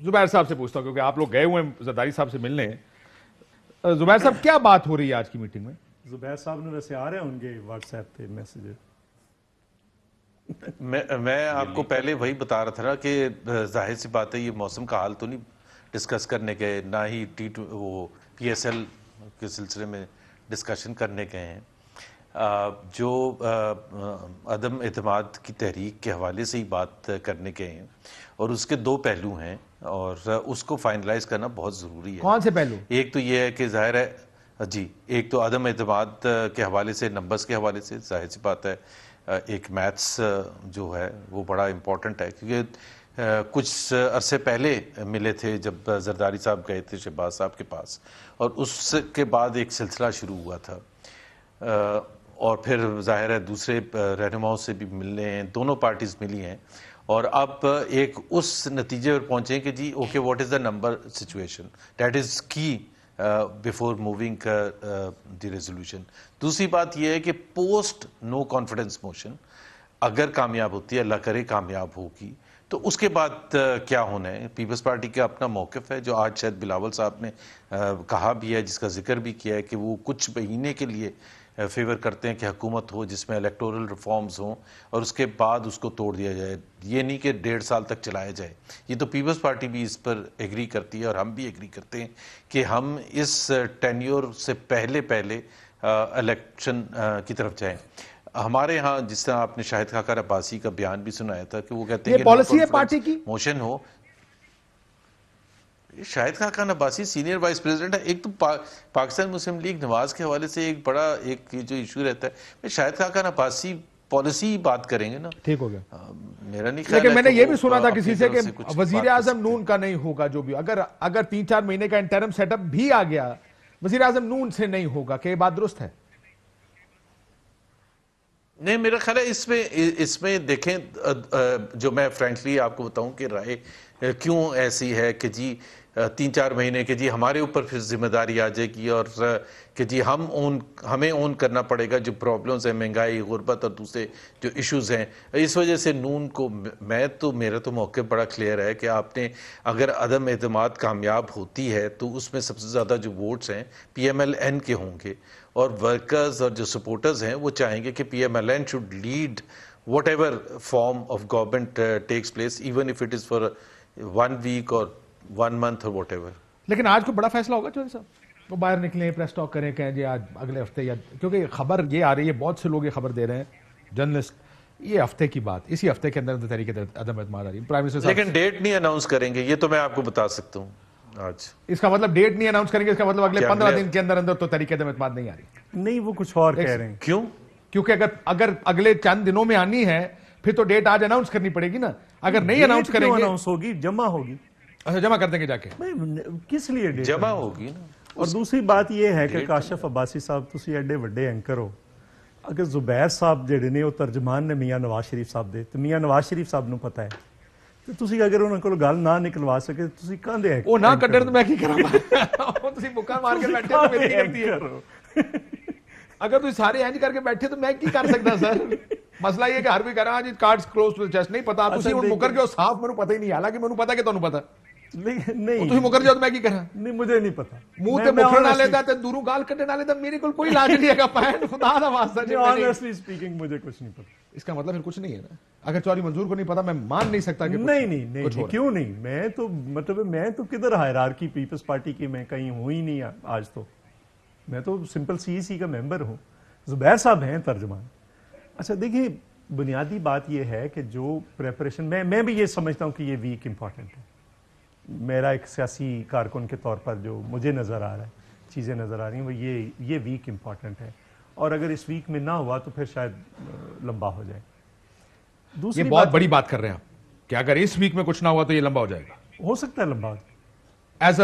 زبیر صاحب سے پوچھتا ہوں کیونکہ آپ لوگ گئے ہوئے ہیں زرداری صاحب سے ملنے. زبیر صاحب کیا بات ہو رہی ہے آج کی میٹنگ میں؟ زبیر صاحب نے ویسے آ رہے ہیں ان کے واٹس ایپ پہ میسیج. میں آپ کو پہلے وہی بتا رہا تھا نا کہ ظاہر سی بات ہے یہ موسم کا حال تو نہیں ڈسکس کرنے گئے, نہ ہی وہ پی ایس ایل کے سلسلے میں ڈسکشن کرنے گئے ہیں. جو عدم اعتماد کی تحریک کے حوالے سے ہی بات کرنے گئے ہیں اور اس کے دو پہلو ہیں اور اس کو فائنلائز کرنا بہت ضروری ہے. کون سے پہلو؟ ایک تو یہ ہے کہ ظاہر ہے جی, ایک تو عدم اعتماد کے حوالے سے, نمبرز کے حوالے سے ظاہر سی بات ہے ایک میتھس جو ہے وہ بڑا امپورٹنٹ ہے, کیونکہ کچھ عرصے پہلے ملے تھے جب زرداری صاحب گئے تھے شہباز صاحب کے پاس, اور اس کے بعد ایک سلسلہ شروع ہوا تھا, اور پھر ظاہر ہے دوسرے رہنماؤں سے بھی ملنے ہیں, دونوں پارٹیز ملی ہیں, اور اب ایک اس نتیجے پر پہنچے کہ جی okay what is the number situation, that is key before moving the resolution. دوسری بات یہ ہے کہ پوسٹ نو کانفیڈنس موشن اگر کامیاب ہوتی ہے, اللہ کرے کامیاب ہوگی, تو اس کے بعد کیا ہونا ہے. پیپلز پارٹی کا اپنا موقف ہے جو آج شاید بلاول صاحب نے کہا بھی ہے, جس کا ذکر بھی کیا ہے کہ وہ کچھ مہینے کے لیے فیور کرتے ہیں کہ حکومت ہو جس میں الیکٹورل ریفارمز ہوں اور اس کے بعد اس کو توڑ دیا جائے, یہ نہیں کہ 1.5 سال تک چلایا جائے. یہ تو پیپلز پارٹی بھی اس پر ایگری کرتی ہے اور ہم بھی ایگری کرتے ہیں کہ ہم اس ٹینیور سے پہلے الیکشن کی طرف جائیں. ہمارے ہاں جس طرح آپ نے شاہد خاقان عباسی کا بیان بھی سنایا تھا کہ وہ کہتے ہیں یہ پالیسی ہے پارٹی کی موشن ہو. Shahid Khaqan Abbasi senior vice president ہے. ایک تو پاکستان مسلم لیگ نواز کے حوالے سے ایک بڑا ایک جو ایشو رہتا ہے, شاہد خاقان عباسی پالیسی بات کریں گے نا, ٹھیک ہو گیا. میرا نہیں خیال, لیکن میں نے یہ بھی سنا تھا کسی سے کہ وزیر اعظم نون کا نہیں ہوگا جو بھی, اگر 3-4 مہینے کا انٹرم سیٹ اپ بھی آ گیا وزیر اعظم نون سے نہیں ہوگا, کہ یہ بات درست ہے؟ نہیں, میرا خیال ہے اس میں دیکھیں, جو میں فرینکلی آپ کو بتاؤں کہ رائے کیوں ایسی ہے کہ جی 3-4 مہینے کہ جی ہمارے اوپر پھر ذمہ داری آ جائے گی اور کہ جی ہمیں اون کرنا پڑے گا جو پرابلمز ہیں, مہنگائی, غربت اور دوسرے جو ایشوز ہیں. اس وجہ سے نون کو میرا تو موقف بڑا کلیئر ہے کہ آپ نے اگر عدم اعتماد کامیاب ہوتی ہے تو اس میں سب سے زیادہ جو ووٹس ہیں پی ایم ایل این کے ہوں گے, اور ورکرز اور جو سپورٹرز ہیں وہ چاہیں گے کہ P M L N should lead whatever form of government takes place, even if it is for 1 week اور 1 منتھ اور واٹ ایور. لیکن آج کو بڑا فیصلہ ہوگا چودھری صاحب, وہ باہر نکلیں, پریس ٹاک کریں, کہیں جی آج اگلے ہفتے, یا کیونکہ خبر یہ آ رہی ہے, بہت سے لوگ یہ خبر دے رہے ہیں, جرنلسٹ, یہ ہفتے کی بات, اسی ہفتے کے اندر طریقے عدم اعتماد آ رہی ہے. پرائم منسٹر صاحب لیکن ڈیٹ نہیں اناؤنس کریں گے, یہ تو میں آپ کو بتا سکتا ہوں آج. اس کا مطلب ڈیٹ نہیں اناؤنس کریں گے, اس کا مطلب اگلے 15 دن کے اندر تو طریقے عدم اعتماد نہیں آ رہی. نہیں, وہ کچھ اور کہہ رہے ہیں. کیوں؟ کیونکہ اگر اگلے چند دنوں میں آنی ہے پھر تو ڈیٹ آج اناؤنس کرنی پڑے گی نا. اگر نہیں اناؤنس کریں گے, اناؤنس ہوگی, جمع ہوگی. اچھا, جمع کر دیں گے جا کے, کس لیے ڈیٹ جمع ہوگی نا. اور دوسری بات یہ ہے کہ کاشف عباسی صاحب تسی ایڈے وڈے اینکر ہو, اگر زبیر صاحب جڑے نے وہ ترجمان نے میاں نواز شریف صاحب دے, تو میاں نواز شریف صاحب نو پتہ ہے, تو تسی اگر انہوں کو گل نہ نکلوا سکے تسی کاندے ہیں, وہ نہ کڈن تو میں کی کراں, تسی بکا مار کے بیٹھے تو میری غلطی ہے. اگر تسی سارے اینج کر کے بیٹھے تو میں کی کر سکتا سر. مسئلہ یہ کہ ہر کوئی کہہ رہا جی کارڈز کلوز ٹو چیسٹ, نہیں پتا تسی ہن مکر گئے صاف, مینوں پتہ ہی نہیں, حالانکہ مینوں پتا کہ تانوں پتا. نہیں تسی مکر جاؤ تو میں کی کراں, نہیں مجھے نہیں پتا. منہ تے مکرن والے دا تے دوروں گال کڈن والے دا میرے کول کوئی علاج نہیں ہے. پہن خدا دا واسطہ جی, آنیسٹلی سپیکنگ مجھے کچھ نہیں پتا. اس کا مطلب پھر کچھ نہیں ہے نا. اگر چوہدری منظور کو نہیں پتا, میں مان نہیں سکتا کہ نہیں, کیوں نہیں. میں تو مطلب میں تو کدھر ہائرارکی پیپلز پارٹی کی میں کہیں ہوں ہی نہیں آج. تو میں تو سمپل سی کا ممبر ہوں. زبیر صاحب ہیں ترجمان. اچھا دیکھیں, بنیادی بات یہ ہے کہ جو پریپریشن میں بھی یہ سمجھتا ہوں کہ یہ ویک امپورٹنٹ ہے. میرا ایک سیاسی کارکن کے طور پر جو مجھے نظر آ رہا ہے, چیزیں نظر آ رہی ہیں, وہ یہ ویک امپورٹنٹ ہے, اور اگر اس ویک میں نہ ہوا تو پھر شاید لمبا ہو جائے. یہ بہت بڑی بات کر رہے ہیں آپ کہ اگر اس ویک میں کچھ نہ ہوا تو یہ لمبا ہو جائے گا. ہو سکتا ہے لمبا ہو جائے. ایز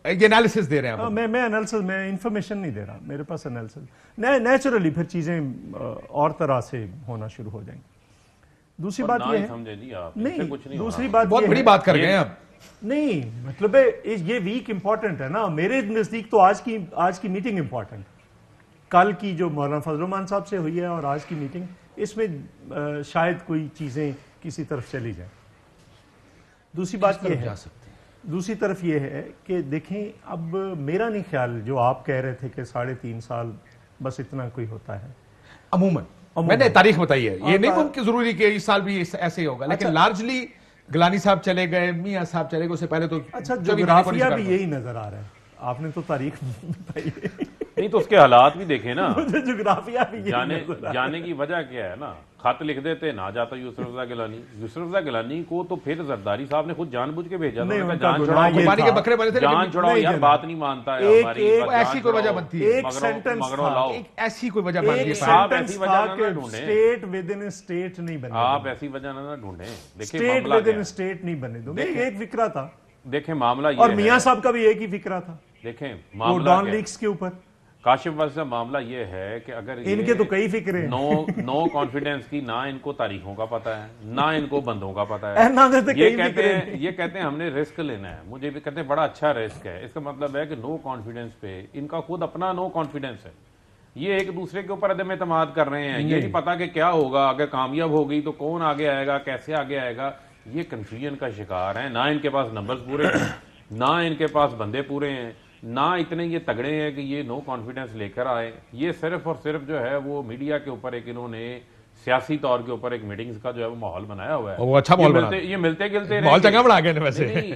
یہ انالیسس دے رہے ہیں آپ. میں انالیسس, میں انفارمیشن نہیں دے رہا, میرے پاس انالیسس. نیچرلی پھر چیزیں اور طرح سے ہونا شروع ہو جائیں گی. دوسری بات یہ ہے, نہیں, دوسری بات بہت بڑی بات کر گئے ہیں آپ. نہیں, مطلب یہ ویک امپورٹنٹ ہے نا. میرے نزدیک تو آج کی میٹنگ امپورٹنٹ. کل کی جو مولانا فضل الرحمان صاحب سے ہوئی ہے اور آج کی میٹنگ, اس میں شاید کوئی چیزیں کسی طرف چلی جائیں. دوسری بات یہ ہے, دوسری طرف یہ ہے کہ دیکھیں اب میرا نہیں خیال جو آپ کہہ رہے تھے کہ 3.5 سال بس اتنا کوئی ہوتا ہے عموماً میں نے تاریخ بتائی ہے, یہ نہیں ممکن ضروری کہ اس سال بھی ایسے ہی ہوگا, لیکن لارجلی گلانی صاحب چلے گئے, میاں صاحب چلے گئے, اس سے پہلے تو اچھا جغرافیہ بھی یہی نظر آ رہا ہے, آپ نے تو تاریخ بتائی ہے نہیں تو اس کے حالات بھی دیکھیں نا, جغرافیہ بھی یہی جانے کی وجہ کیا ہے نا, خط لکھ دیتے نہ جاتا یسر رضا گیلانی. یسر رضا گیلانی کو تو پھر زرداری صاحب نے خود جان بوجھ کے بھیجا تھا, جان چھڑاؤ یار, بات نہیں مانتا ہے ہماری, ایسی کوئی وجہ بنتی ہے, ایک سینٹنس لاؤ, ایسی کوئی وجہ بنتی ہے, آپ ایسی وجہ نہ ڈھونڈیں, اسٹیٹ ود ان اسٹیٹ نہیں بنے, آپ ایسی وجہ نہ ڈھونڈیں. دیکھیں اسٹیٹ ود ان اسٹیٹ نہیں بنے دو, ایک فکرہ تھا, دیکھیں معاملہ یہ, اور میاں صاحب کا بھی ایک ہی فکرہ تھا, دیکھیں وہ معاملہ ڈان لیکس کے اوپر. کاشف بھائی صاحب معاملہ یہ ہے کہ اگر ان کے تو کئی فکرے ہیں, نو کانفیڈنس کی نہ ان کو تاریخوں کا پتہ ہے نہ ان کو بندوں کا پتہ ہے, یہ کہتے ہیں ہم نے رسک لینا ہے, مجھے بھی کہتے ہیں بڑا اچھا رسک ہے, اس کا مطلب ہے کہ نو کانفیڈنس پہ ان کا خود اپنا نو کانفیڈنس ہے, یہ ایک دوسرے کے اوپر عدم اعتماد کر رہے ہیں, یہ نہیں پتا کہ کیا ہوگا, اگر کامیاب ہو گئی تو کون آگے آئے گا, کیسے آگے آئے گا, یہ کنفیوژن کا شکار ہیں. نہ ان کے پاس نمبرز پورے ہیں, نہ ان کے پاس بندے پورے ہیں, نہ اتنے یہ تگڑے ہیں کہ یہ نو کانفیڈنس لے کر آئے. یہ صرف اور صرف جو ہے وہ میڈیا کے اوپر ایک انہوں نے سیاسی طور کے اوپر ایک میٹنگز کا جو ہے وہ ماحول بنایا ہوا ہے, وہ اچھا ماحول بنا, یہ ملتے گلتے ماحول چنگا بنا گئے ویسے,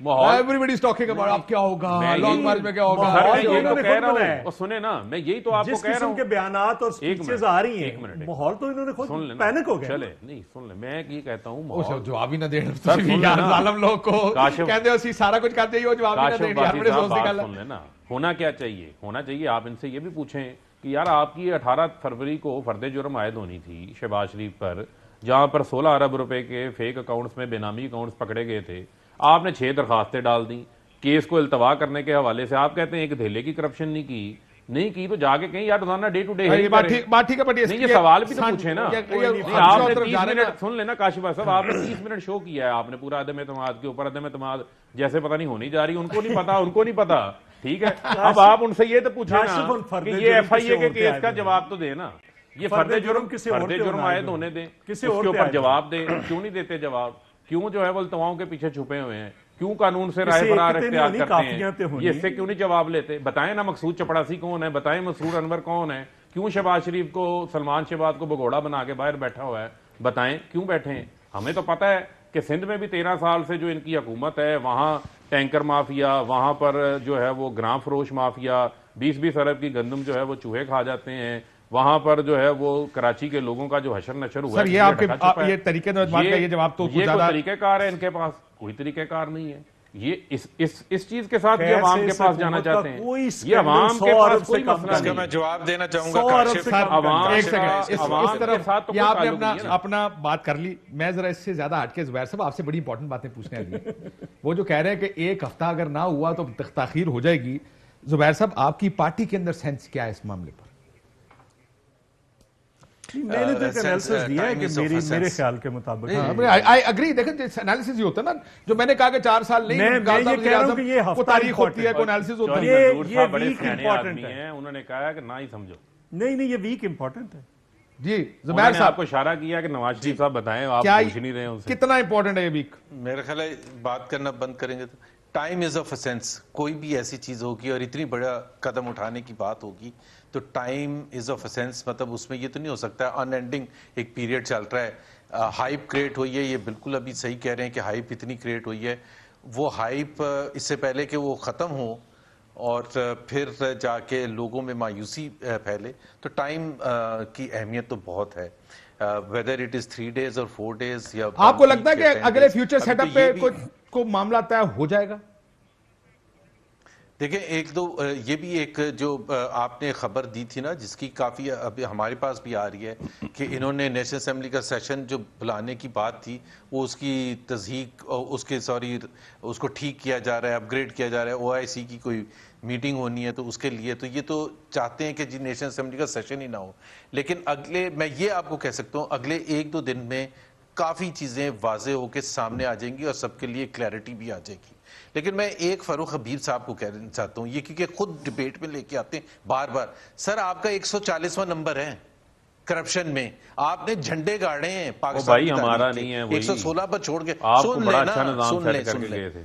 ایوری از ٹاکنگ اباؤٹ اب کیا ہوگا, لانگ مارچ میں کیا ہوگا, میں تو کہہ رہا ہوں, سنیں نا, میں یہی تو آپ کو کہہ رہا ہوں, کے بیانات اور سپیچز آ رہی ہیں, ماحول تو انہوں نے خود پینک ہو گیا. چلے نہیں سن لیں, میں یہ کہتا ہوں جواب ہی نہ دینا یار, ظالم لوگ کو کہتے ہو سارا کچھ کرتے ہی ہو, جواب ہی نہ دینا. سن لیں نا, ہونا کیا چاہیے, ہونا چاہیے آپ ان سے یہ بھی پوچھیں کہ یار آپ کی 18 فروری کو فرد جرم عائد ہونی تھی شہباز شریف پر, جہاں پر 16 ارب روپے کے فیک اکاؤنٹس میں بے نامی اکاؤنٹس پکڑے گئے تھے, آپ نے 6 درخواستیں ڈال دیں کیس کو التوا کرنے کے حوالے سے. آپ کہتے ہیں ایک دھیلے کی کرپشن نہیں کی تو جا کے کہیں یار روزانہ ڈے ٹو ڈے یہ سوال بھی تو پوچھیں نا. آپ نے 30 منٹ سن لینا کاشف بھائی صاحب, آپ نے 30 منٹ شو کیا ہے, آپ نے پورا عدم اعتماد کے اوپر عدم اعتماد جیسے پتہ نہیں ہونی جا رہی, ان کو نہیں پتا, ٹھیک ہے. اب آپ ان سے یہ تو پوچھیں نا کہ یہ ایف آئی اے کے کیس کا جواب تو دے نا, یہ فرد جرم عائد ہونے دیں, اس کے اوپر جواب دیں, کیوں نہیں دیتے جواب, کیوں جو ہے وہ التواؤں کے پیچھے چھپے ہوئے ہیں, کیوں قانون سے رائے فرار اختیار کرتے ہیں, یہ اس سے کیوں نہیں جواب لیتے. بتائیں نا مقصود چپڑاسی کون ہے, بتائیں مسرور انور کون ہے, کیوں شہباز شریف کو سلمان شہباز کو بگوڑا بنا کے باہر بیٹھا ہوا ہے, بتائیں کیوں بیٹھے ہیں. ہمیں تو پتہ ہے کہ سندھ میں بھی 13 سال سے جو ان کی حکومت ہے, وہاں ٹینکر مافیا, وہاں پر جو ہے وہ گراں فروش مافیا, 20-20 ارب کی گندم جو ہے وہ چوہے کھا جاتے ہیں, وہاں پر جو ہے وہ کراچی کے لوگوں کا جو حشر نشر ہوا ہے. سر یہ آپ کے یہ طریقے کا یہ جواب تو یہ طریقہ کار ہے, ان کے پاس کوئی طریقہ کار نہیں ہے. یہ اس چیز کے ساتھ یہ عوام کے پاس جانا چاہتے ہیں, یہ عوام کے پاس کوئی مسئلہ نہیں. میں جواب دینا چاہوں گا ایک سیکنڈ, اس طرف آپ نے اپنا بات کر لی, میں ذرا اس سے زیادہ ہٹ کے زبیر صاحب آپ سے بڑی امپورٹنٹ باتیں پوچھنے آ گئی. وہ جو کہہ رہے ہیں کہ ایک ہفتہ اگر نہ ہوا تو تاخیر ہو جائے گی, زبیر صاحب آپ کی پارٹی کے اندر سینس کیا ہے اس معاملے پر؟ میں نے تو ایک انالیسس دیا ہے کہ میرے خیال کے مطابق آئی اگری. دیکھیں انالیسس یہ ہوتا ہے نا, جو میں نے کہا کہ 4 سال نہیں, میں یہ کہہ رہا ہوں کہ یہ ہفتہ تاریخ ہوتی ہے, کوئی انالیسس ہوتا ہے. یہ ویک امپورٹنٹ ہے, انہوں نے کہا کہ نہ ہی سمجھو. نہیں یہ ویک امپورٹنٹ ہے. جی زبیر صاحب آپ کو اشارہ کیا کہ نواز شریف صاحب بتائیں, آپ پوچھ نہیں رہے ہیں کتنا امپورٹنٹ ہے یہ ویک. میرا خیال ہے بات کرنا بند کریں گے تو ٹائم از آف اسینس. کوئی بھی ایسی چیز ہوگی اور اتنی بڑا قدم اٹھانے کی بات ہوگی تو ٹائم از آف اسینس. مطلب اس میں یہ تو نہیں ہو سکتا ان اینڈنگ ایک پیریڈ چل رہا ہے. ہائپ کریٹ ہوئی ہے, یہ بالکل ابھی صحیح کہہ رہے ہیں کہ ہائپ اتنی کریٹ ہوئی ہے. وہ ہائپ اس سے پہلے کہ وہ ختم ہو اور پھر جا کے لوگوں میں مایوسی پھیلے, تو ٹائم کی اہمیت تو بہت ہے. whether it is 3 days or 4 days یا آپ کو لگتا ہے کہ اگلے فیوچر سیٹ اپ پہ کوئی معاملہ طے ہو جائے گا؟ دیکھیں ایک دو یہ بھی ایک جو آپ نے خبر دی تھی نا, جس کی کافی ابھی ہمارے پاس بھی آ رہی ہے, کہ انہوں نے نیشنل اسمبلی کا سیشن جو بلانے کی بات تھی وہ اس کی تصحیح اس کو ٹھیک کیا جا رہا ہے, اپ گریڈ کیا جا رہا ہے. OIC کی کوئی میٹنگ ہونی ہے تو اس کے لیے تو یہ تو چاہتے ہیں کہ جی نیشنل اسمبلی کا سیشن ہی نہ ہو. لیکن میں یہ آپ کو کہہ سکتا ہوں اگلے 1-2 دن میں کافی چیزیں واضح ہو کے سامنے آ جائیں گی اور سب کے لیے کلیئرٹی بھی آ جائے گی. لیکن میں ایک فاروق حبیب صاحب کو کہنا چاہتا ہوں, یہ کیونکہ خود ڈیبیٹ میں لے کے آتے ہیں بار بار, سر آپ کا 140واں نمبر ہے کرپشن میں, آپ نے جھنڈے گاڑے ہیں پاکستان بھائی ہمارا نہیں ہے, 116 پر چھوڑ کے. آپ کو بڑا اچھا نظام سیٹ کر کے گئے تھے,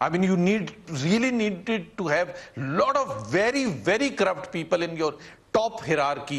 I mean, you really needed to have lot of very, very corrupt people in your top hierarchy,